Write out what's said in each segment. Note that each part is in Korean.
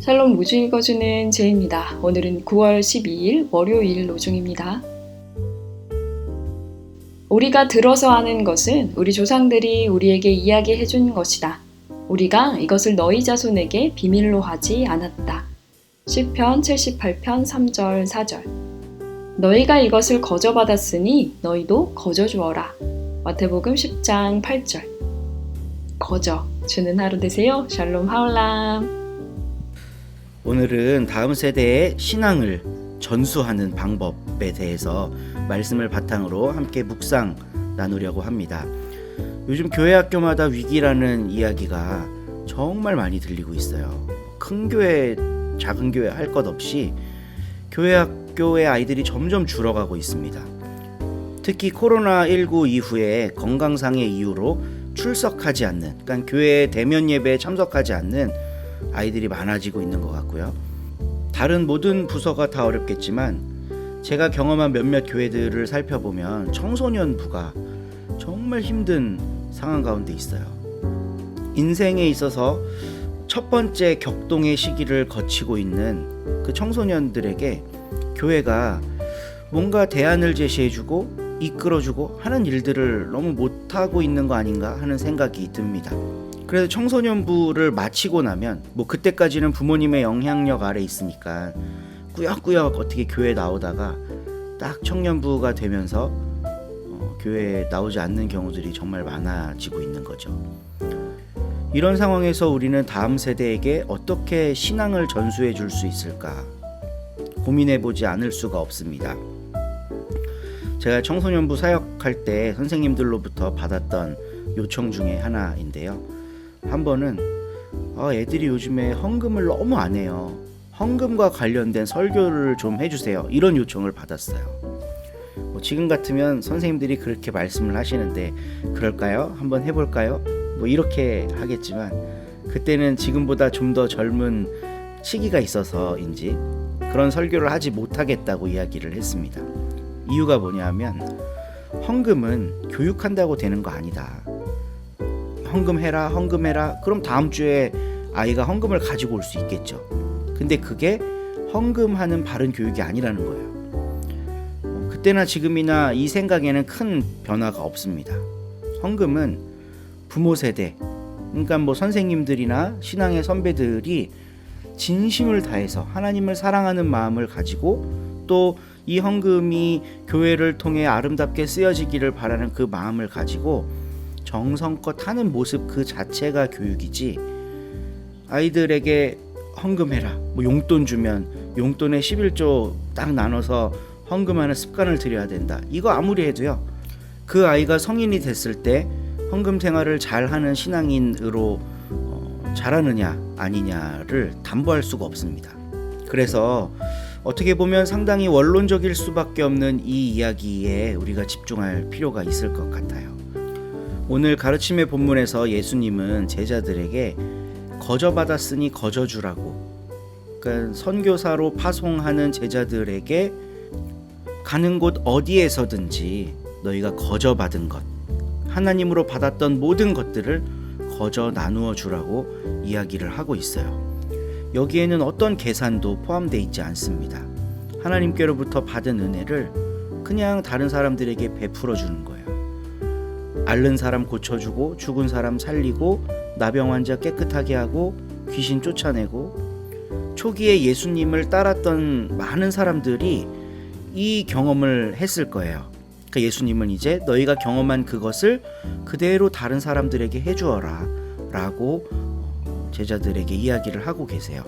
샬롬 우주 읽어주는 제입니다. 오늘은 9월 12일 월요일 노중입니다. 우리가 들어서 아는 것은 우리 조상들이 우리에게 이야기해 준 것이다. 우리가 이것을 너희 자손에게 비밀로 하지 않았다. 시편 78편 3절 4절. 너희가 이것을 거저받았으니 너희도 거저주어라. 마태복음 10장 8절. 거저 주는 하루 되세요. 샬롬 하올람. 오늘은 다음 세대의 신앙을 전수하는 방법에 대해서 말씀을 바탕으로 함께 묵상 나누려고 합니다. 요즘 교회 학교마다 위기라는 이야기가 정말 많이 들리고 있어요. 큰 교회, 작은 교회 할 것 없이 교회 학교의 아이들이 점점 줄어가고 있습니다. 특히 코로나19 이후에 건강상의 이유로 출석하지 않는, 그러니까 교회 대면 예배에 참석하지 않는 아이들이 많아지고 있는 것 같고요. 다른 모든 부서가 다 어렵겠지만 제가 경험한 몇몇 교회들을 살펴보면 청소년부가 정말 힘든 상황 가운데 있어요. 인생에 있어서 첫 번째 격동의 시기를 거치고 있는 그 청소년들에게 교회가 뭔가 대안을 제시해주고 이끌어주고 하는 일들을 너무 못하고 있는 거 아닌가 하는 생각이 듭니다. 그래서 청소년부를 마치고 나면 그때까지는 부모님의 영향력 아래 있으니까 꾸역꾸역 어떻게 교회에 나오다가 딱 청년부가 되면서 교회에 나오지 않는 경우들이 정말 많아지고 있는 거죠. 이런 상황에서 우리는 다음 세대에게 어떻게 신앙을 전수해 줄 수 있을까 고민해 보지 않을 수가 없습니다. 제가 청소년부 사역할 때 선생님들로부터 받았던 요청 중에 하나인데요. 한 번은 애들이 요즘에 헌금을 너무 안 해요. 헌금과 관련된 설교를 좀 해주세요. 이런 요청을 받았어요. 지금 같으면 선생님들이 그렇게 말씀을 하시는데 그럴까요? 한번 해볼까요? 이렇게 하겠지만 그때는 지금보다 좀 더 젊은 시기가 있어서인지 그런 설교를 하지 못하겠다고 이야기를 했습니다. 이유가 뭐냐면 헌금은 교육한다고 되는 거 아니다. 헌금해라. 그럼 다음 주에 아이가 헌금을 가지고 올 수 있겠죠. 근데 그게 헌금하는 바른 교육이 아니라는 거예요. 그때나 지금이나 이 생각에는 큰 변화가 없습니다. 헌금은 부모 세대, 그러니까 선생님들이나 신앙의 선배들이 진심을 다해서 하나님을 사랑하는 마음을 가지고 또 이 헌금이 교회를 통해 아름답게 쓰여지기를 바라는 그 마음을 가지고 정성껏 하는 모습 그 자체가 교육이지, 아이들에게 헌금해라, 용돈 주면 용돈의 11조 딱 나눠서 헌금하는 습관을 들여야 된다, 이거 아무리 해도요 그 아이가 성인이 됐을 때 헌금 생활을 잘하는 신앙인으로 자라느냐 아니냐를 담보할 수가 없습니다. 그래서 어떻게 보면 상당히 원론적일 수밖에 없는 이 이야기에 우리가 집중할 필요가 있을 것 같아요. 오늘 가르침의 본문에서 예수님은 제자들에게 거저받았으니 거저주라고, 그러니까 선교사로 파송하는 제자들에게 가는 곳 어디에서든지 너희가 거저받은 것, 하나님으로 받았던 모든 것들을 거저 나누어 주라고 이야기를 하고 있어요. 여기에는 어떤 계산도 포함되어 있지 않습니다. 하나님께로부터 받은 은혜를 그냥 다른 사람들에게 베풀어 주는 거예요. 앓는 사람 고쳐주고, 죽은 사람 살리고, 나병 환자 깨끗하게 하고, 귀신 쫓아내고, 초기에 예수님을 따랐던 많은 사람들이 이 경험을 했을 거예요. 그러니까 예수님은 이제 너희가 경험한 그것을 그대로 다른 사람들에게 해주어라 라고 제자들에게 이야기를 하고 계세요.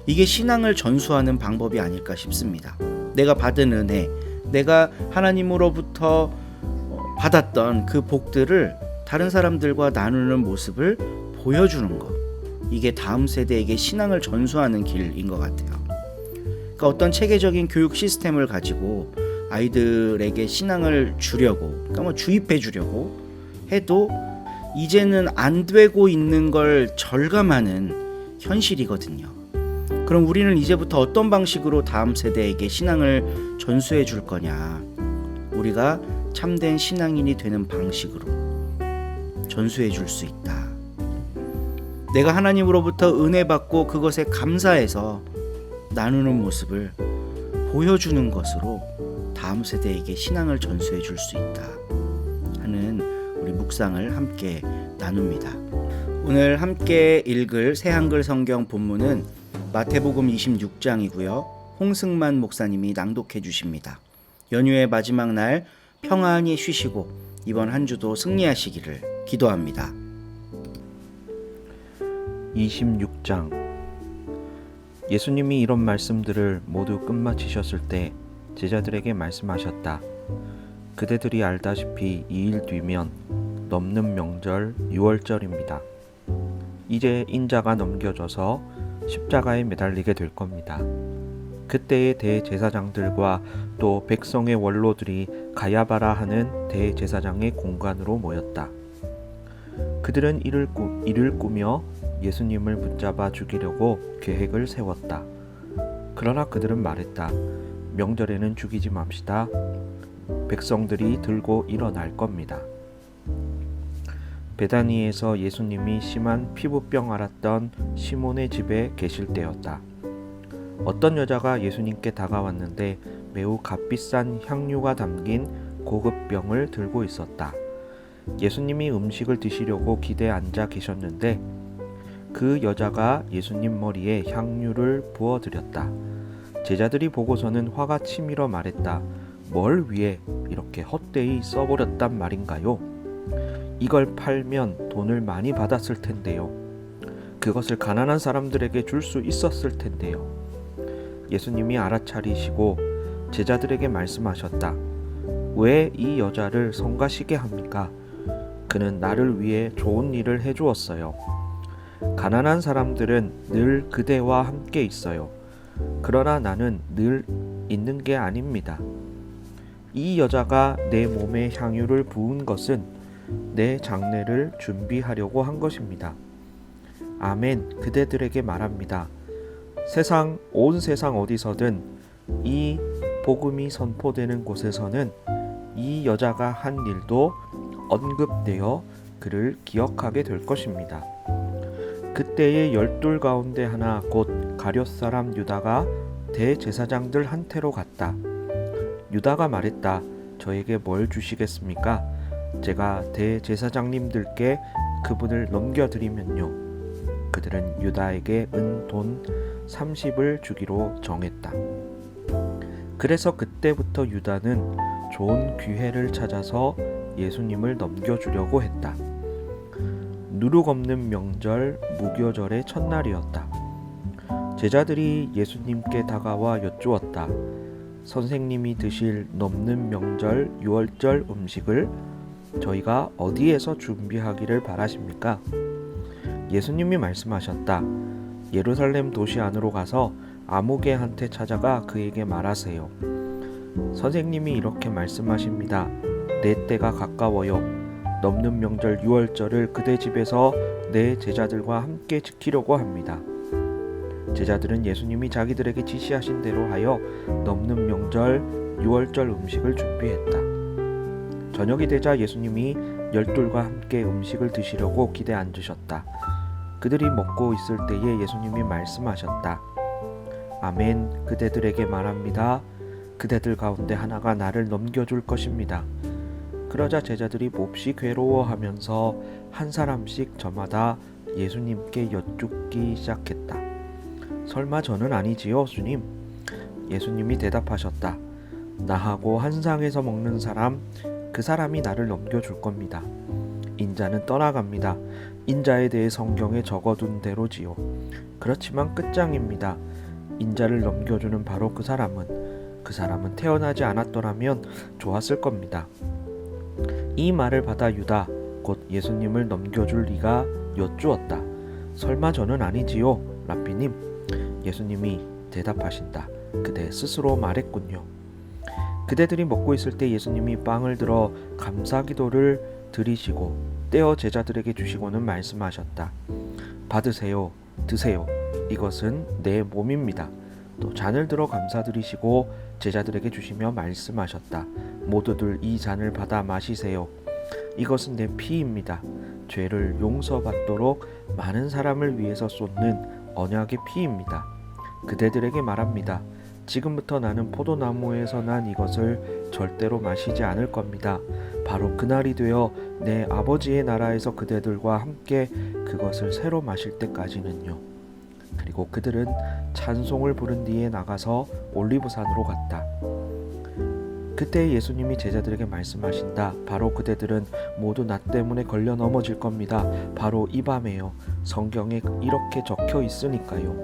이게 신앙을 전수하는 방법이 아닐까 싶습니다. 내가 받은 은혜, 내가 하나님으로부터 받았던 그 복들을 다른 사람들과 나누는 모습을 보여주는 것, 이게 다음 세대에게 신앙을 전수하는 길인 것 같아요. 그러니까 어떤 체계적인 교육 시스템을 가지고 아이들에게 신앙을 주려고, 그러니까 주입해 주려고 해도 이제는 안 되고 있는 걸 절감하는 현실이거든요. 그럼 우리는 이제부터 어떤 방식으로 다음 세대에게 신앙을 전수해 줄 거냐, 우리가 참된 신앙인이 되는 방식으로 전수해 줄 수 있다. 내가 하나님으로부터 은혜 받고 그것에 감사해서 나누는 모습을 보여주는 것으로 다음 세대에게 신앙을 전수해 줄 수 있다 하는 우리 묵상을 함께 나눕니다. 오늘 함께 읽을 새한글 성경 본문은 마태복음 26장이고요. 홍승만 목사님이 낭독해 주십니다. 연휴의 마지막 날 평안히 쉬시고 이번 한 주도 승리하시기를 기도합니다. 26장. 예수님이 이런 말씀들을 모두 끝마치셨을 때 제자들에게 말씀하셨다. 그대들이 알다시피 2일 뒤면 넘는 명절 유월절입니다. 이제 인자가 넘겨져서 십자가에 매달리게 될 겁니다. 그때의 대제사장들과 또 백성의 원로들이 가야바라 하는 대제사장의 공간으로 모였다. 그들은 이를 꾸며 예수님을 붙잡아 죽이려고 계획을 세웠다. 그러나 그들은 말했다. 명절에는 죽이지 맙시다. 백성들이 들고 일어날 겁니다. 베다니에서 예수님이 심한 피부병 앓았던 시몬의 집에 계실 때였다. 어떤 여자가 예수님께 다가왔는데 매우 값비싼 향유가 담긴 고급 병을 들고 있었다. 예수님이 음식을 드시려고 기대에 앉아 계셨는데 그 여자가 예수님 머리에 향유를 부어드렸다. 제자들이 보고서는 화가 치밀어 말했다. 뭘 위해 이렇게 헛되이 써버렸단 말인가요? 이걸 팔면 돈을 많이 받았을 텐데요. 그것을 가난한 사람들에게 줄 수 있었을 텐데요. 예수님이 알아차리시고 제자들에게 말씀하셨다. 왜 이 여자를 성가시게 합니까? 그는 나를 위해 좋은 일을 해주었어요. 가난한 사람들은 늘 그대와 함께 있어요. 그러나 나는 늘 있는 게 아닙니다. 이 여자가 내 몸에 향유를 부은 것은 내 장례를 준비하려고 한 것입니다. 아멘, 그대들에게 말합니다. 온 세상 어디서든 이 복음이 선포되는 곳에서는 이 여자가 한 일도 언급되어 그를 기억하게 될 것입니다. 그때의 12 가운데 하나 곧 가룟 사람 유다가 대제사장들 한테로 갔다. 유다가 말했다. 저에게 뭘 주시겠습니까? 제가 대제사장님들께 그분을 넘겨드리면요. 그들은 유다에게 은 돈 30을 주기로 정했다. 그래서 그때부터 유다는 좋은 기회를 찾아서 예수님을 넘겨주려고 했다. 누룩 없는 명절 무교절의 첫날이었다. 제자들이 예수님께 다가와 여쭈었다. 선생님이 드실 넘는 명절 유월절 음식을 저희가 어디에서 준비하기를 바라십니까? 예수님이 말씀하셨다. 예루살렘 도시 안으로 가서 아무개한테 찾아가 그에게 말하세요. 선생님이 이렇게 말씀하십니다. 내 때가 가까워요. 넘는 명절 유월절을 그대 집에서 내 제자들과 함께 지키려고 합니다. 제자들은 예수님이 자기들에게 지시하신 대로 하여 넘는 명절 유월절 음식을 준비했다. 저녁이 되자 예수님이 12과 함께 음식을 드시려고 기대에 앉으셨다. 그들이 먹고 있을 때에 예수님이 말씀하셨다. 아멘, 그대들에게 말합니다. 그대들 가운데 하나가 나를 넘겨줄 것입니다. 그러자 제자들이 몹시 괴로워하면서 한 사람씩 저마다 예수님께 여쭙기 시작했다. 설마 저는 아니지요, 주님? 예수님이 대답하셨다. 나하고 한 상에서 먹는 사람, 그 사람이 나를 넘겨줄 겁니다. 인자는 떠나갑니다. 인자에 대해 성경에 적어둔 대로지요. 그렇지만 끝장입니다. 인자를 넘겨주는 바로 그 사람은 태어나지 않았더라면 좋았을 겁니다. 이 말을 받아 유다, 곧 예수님을 넘겨줄 이가 여쭈었다. 설마 저는 아니지요, 랍비님? 예수님이 대답하신다. 그대 스스로 말했군요. 그대들이 먹고 있을 때 예수님이 빵을 들어 감사기도를 드리시고 떼어 제자들에게 주시고는 말씀하셨다. 받으세요, 드세요. 이것은 내 몸입니다. 또 잔을 들어 감사드리시고 제자들에게 주시며 말씀하셨다. 모두들 이 잔을 받아 마시세요. 이것은 내 피입니다. 죄를 용서받도록 많은 사람을 위해서 쏟는 언약의 피입니다. 그대들에게 말합니다. 지금부터 나는 포도나무에서 난 이것을 절대로 마시지 않을 겁니다. 바로 그날이 되어 내 아버지의 나라에서 그대들과 함께 그것을 새로 마실 때까지는요. 그리고 그들은 찬송을 부른 뒤에 나가서 올리브산으로 갔다. 그때 예수님이 제자들에게 말씀하신다. 바로 그대들은 모두 나 때문에 걸려 넘어질 겁니다. 바로 이 밤에요. 성경에 이렇게 적혀 있으니까요.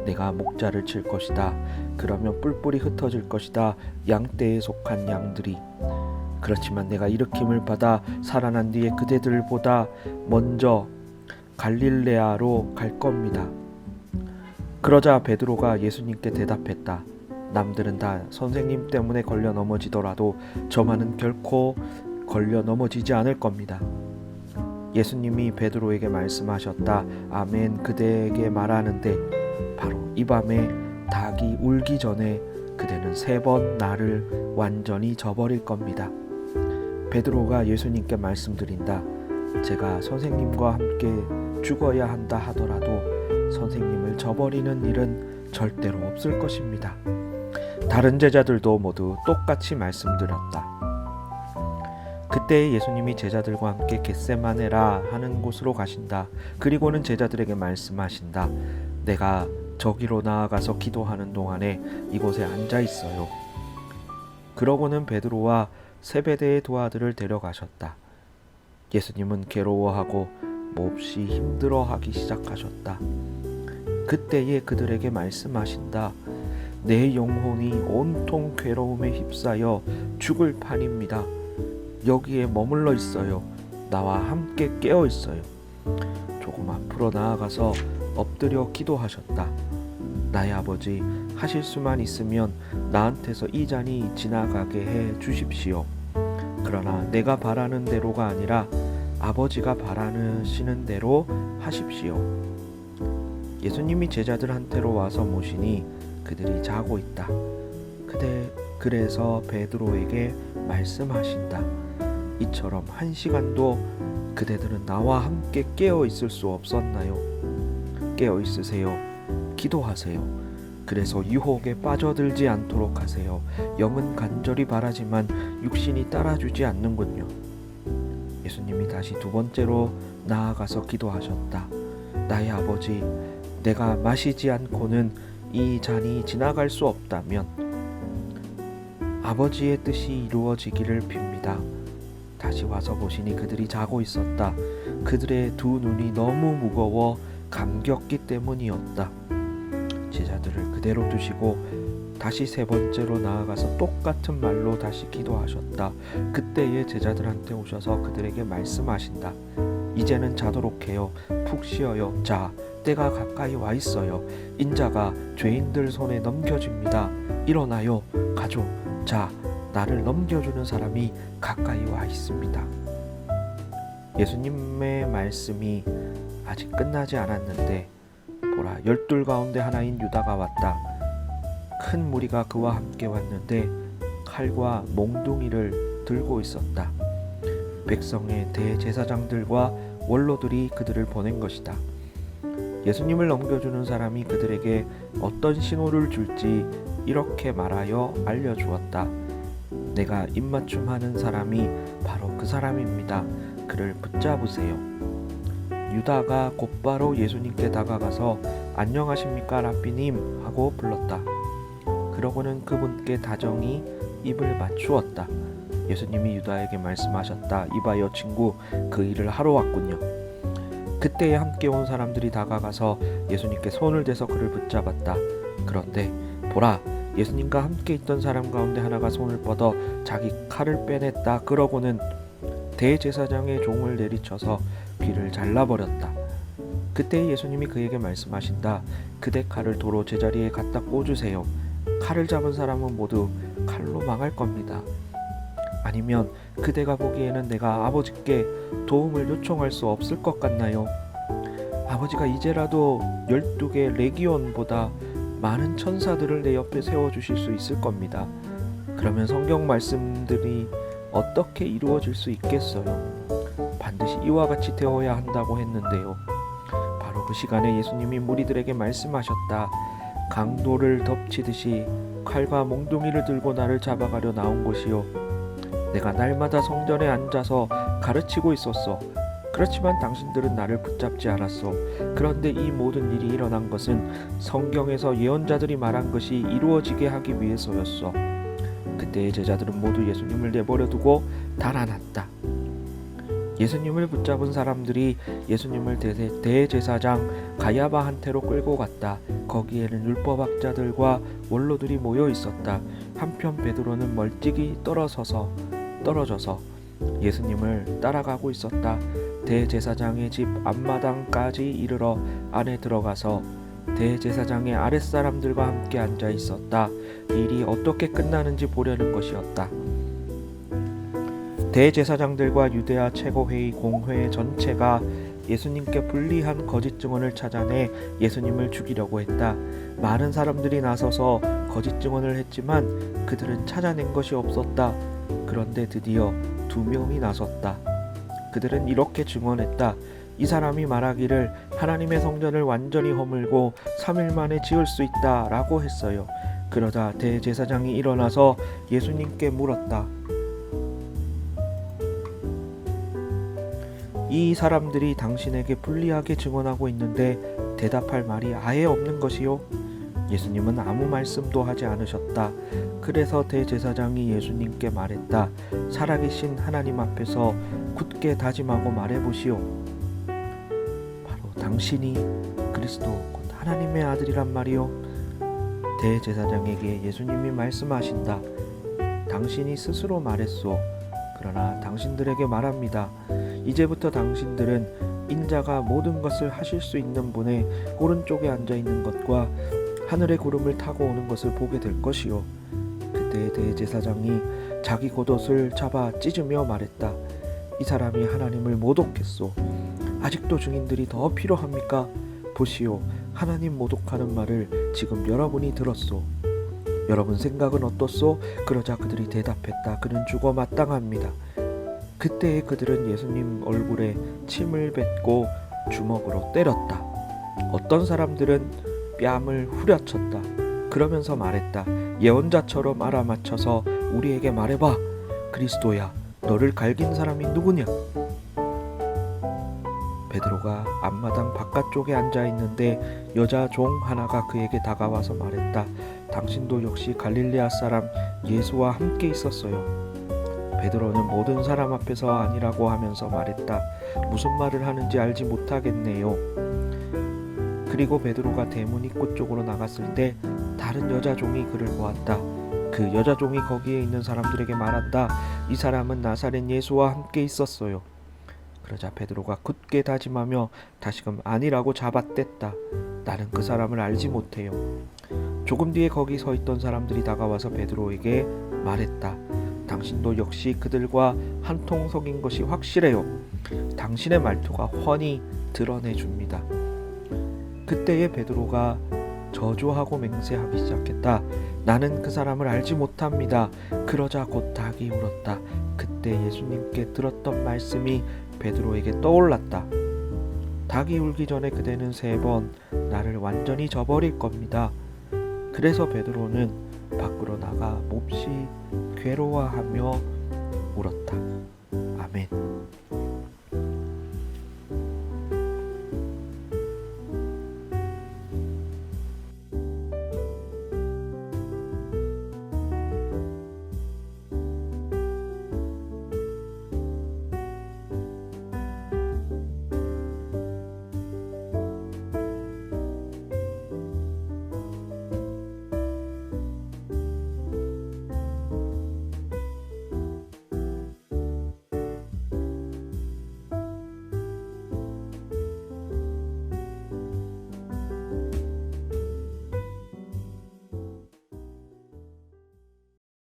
내가 목자를 칠 것이다. 그러면 뿔뿔이 흩어질 것이다. 양떼에 속한 양들이. 그렇지만 내가 일으킴을 받아 살아난 뒤에 그대들보다 먼저 갈릴레아로 갈 겁니다. 그러자 베드로가 예수님께 대답했다. 남들은 다 선생님 때문에 걸려 넘어지더라도 저만은 결코 걸려 넘어지지 않을 겁니다. 예수님이 베드로에게 말씀하셨다. 아멘. 그대에게 말하는데 바로 이 밤에 닭이 울기 전에 그대는 3번 나를 완전히 저버릴 겁니다. 베드로가 예수님께 말씀드린다. 제가 선생님과 함께 죽어야 한다 하더라도 선생님을 저버리는 일은 절대로 없을 것입니다. 다른 제자들도 모두 똑같이 말씀드렸다. 그때 예수님이 제자들과 함께 겟세마네라 하는 곳으로 가신다. 그리고는 제자들에게 말씀하신다. 내가 저기로 나아가서 기도하는 동안에 이곳에 앉아 있어요. 그러고는 베드로와 세베대의 두 아들을 데려가셨다. 예수님은 괴로워하고 몹시 힘들어하기 시작하셨다. 그때에 그들에게 말씀하신다. 내 영혼이 온통 괴로움에 휩싸여 죽을 판입니다. 여기에 머물러 있어요. 나와 함께 깨어 있어요. 조금 앞으로 나아가서 엎드려 기도하셨다. 나의 아버지, 하실 수만 있으면 나한테서 이 잔이 지나가게 해 주십시오. 그러나 내가 바라는 대로가 아니라 아버지가 바라시는 대로 하십시오. 예수님이 제자들한테로 와서 모시니 그들이 자고 있다. 그래서 베드로에게 말씀하신다. 이처럼 1시간도 그대들은 나와 함께 깨어 있을 수 없었나요? 깨어 있으세요. 기도하세요. 그래서 유혹에 빠져들지 않도록 하세요. 영은 간절히 바라지만 육신이 따라주지 않는군요. 예수님이 다시 2번째로 나아가서 기도하셨다. 나의 아버지, 내가 마시지 않고는 이 잔이 지나갈 수 없다면 아버지의 뜻이 이루어지기를 빕니다. 다시 와서 보시니 그들이 자고 있었다. 그들의 두 눈이 너무 무거워 감겼기 때문이었다. 제자들을 그대로 두시고 다시 3번째로 나아가서 똑같은 말로 다시 기도하셨다. 그때에 제자들한테 오셔서 그들에게 말씀하신다. 이제는 자도록 해요. 푹 쉬어요. 자, 때가 가까이 와 있어요. 인자가 죄인들 손에 넘겨집니다. 일어나요. 가죠. 자, 나를 넘겨주는 사람이 가까이 와 있습니다. 예수님의 말씀이 아직 끝나지 않았는데 보라, 12 가운데 하나인 유다가 왔다. 큰 무리가 그와 함께 왔는데 칼과 몽둥이를 들고 있었다. 백성의 대제사장들과 원로들이 그들을 보낸 것이다. 예수님을 넘겨주는 사람이 그들에게 어떤 신호를 줄지 이렇게 말하여 알려주었다. 내가 입맞춤하는 사람이 바로 그 사람입니다. 그를 붙잡으세요. 유다가 곧바로 예수님께 다가가서 안녕하십니까 라삐님 하고 불렀다. 그러고는 그분께 다정히 입을 맞추었다. 예수님이 유다에게 말씀하셨다. 이봐요 친구, 그 일을 하러 왔군요. 그때에 함께 온 사람들이 다가가서 예수님께 손을 대서 그를 붙잡았다. 그런데 보라, 예수님과 함께 있던 사람 가운데 하나가 손을 뻗어 자기 칼을 빼냈다. 그러고는 대제사장의 종을 내리쳐서 귀를 잘라버렸다. 그때 예수님이 그에게 말씀하신다. 그대 칼을 도로 제자리에 갖다 꽂으세요. 칼을 잡은 사람은 모두 칼로 망할 겁니다. 아니면 그대가 보기에는 내가 아버지께 도움을 요청할 수 없을 것 같나요? 아버지가 이제라도 12개 레기온보다 많은 천사들을 내 옆에 세워주실 수 있을 겁니다. 그러면 성경 말씀들이 어떻게 이루어질 수 있겠어요? 반드시 이와 같이 되어야 한다고 했는데요. 바로 그 시간에 예수님이 무리들에게 말씀하셨다. 강도를 덮치듯이 칼과 몽둥이를 들고 나를 잡아가려 나온 것이요. 내가 날마다 성전에 앉아서 가르치고 있었어. 그렇지만 당신들은 나를 붙잡지 않았어. 그런데 이 모든 일이 일어난 것은 성경에서 예언자들이 말한 것이 이루어지게 하기 위해서였어. 그때의 제자들은 모두 예수님을 내버려 두고 달아났다. 예수님을 붙잡은 사람들이 예수님을 대제사장 가야바한테로 끌고 갔다. 거기에는 율법학자들과 원로들이 모여 있었다. 한편 베드로는 멀찍이 떨어져서 예수님을 따라가고 있었다. 대제사장의 집 앞마당까지 이르러 안에 들어가서 대제사장의 아랫사람들과 함께 앉아 있었다. 일이 어떻게 끝나는지 보려는 것이었다. 대제사장들과 유대아 최고회의 공회 전체가 예수님께 불리한 거짓 증언을 찾아내 예수님을 죽이려고 했다. 많은 사람들이 나서서 거짓 증언을 했지만 그들은 찾아낸 것이 없었다. 그런데 드디어 2명이 나섰다. 그들은 이렇게 증언했다. 이 사람이 말하기를 하나님의 성전을 완전히 허물고 3일 만에 지을 수 있다 라고 했어요. 그러자 대제사장이 일어나서 예수님께 물었다. 이 사람들이 당신에게 불리하게 증언하고 있는데 대답할 말이 아예 없는 것이요? 예수님은 아무 말씀도 하지 않으셨다. 그래서 대제사장이 예수님께 말했다. 살아계신 하나님 앞에서 굳게 다짐하고 말해보시오. 바로 당신이 그리스도 곧 하나님의 아들이란 말이요. 대제사장에게 예수님이 말씀하신다. 당신이 스스로 말했소. 그러나 당신들에게 말합니다. 이제부터 당신들은 인자가 모든 것을 하실 수 있는 분의 오른쪽에 앉아 있는 것과 하늘의 구름을 타고 오는 것을 보게 될 것이요. 그때 대제사장이 자기 겉옷을 잡아 찢으며 말했다. 이 사람이 하나님을 모독했소. 아직도 증인들이 더 필요합니까? 보시오. 하나님 모독하는 말을 지금 여러분이 들었소. 여러분 생각은 어떻소? 그러자 그들이 대답했다. 그는 죽어 마땅합니다. 그때 그들은 예수님 얼굴에 침을 뱉고 주먹으로 때렸다. 어떤 사람들은 뺨을 후려쳤다. 그러면서 말했다. 예언자처럼 알아맞혀서 우리에게 말해봐. 그리스도야, 너를 갈긴 사람이 누구냐? 베드로가 앞마당 바깥쪽에 앉아 있는데 여자 종 하나가 그에게 다가와서 말했다. 당신도 역시 갈릴레아 사람 예수와 함께 있었어요. 베드로는 모든 사람 앞에서 아니라고 하면서 말했다. 무슨 말을 하는지 알지 못하겠네요. 그리고 베드로가 대문 입구 쪽으로 나갔을 때 다른 여자 종이 그를 보았다. 그 여자 종이 거기에 있는 사람들에게 말한다. 이 사람은 나사렛 예수와 함께 있었어요. 그러자 베드로가 굳게 다짐하며 다시금 아니라고 잡아댔다. 나는 그 사람을 알지 못해요. 조금 뒤에 거기 서 있던 사람들이 다가와서 베드로에게 말했다. 당신도 역시 그들과 한통속인 것이 확실해요. 당신의 말투가 훤히 드러내줍니다. 그때에 베드로가 저주하고 맹세하기 시작했다. 나는 그 사람을 알지 못합니다. 그러자 곧 닭이 울었다. 그때 예수님께 들었던 말씀이 베드로에게 떠올랐다. 닭이 울기 전에 그대는 3번 나를 완전히 저버릴 겁니다. 그래서 베드로는 밖으로 나가 몹시 괴로워하며 울었다. 아멘.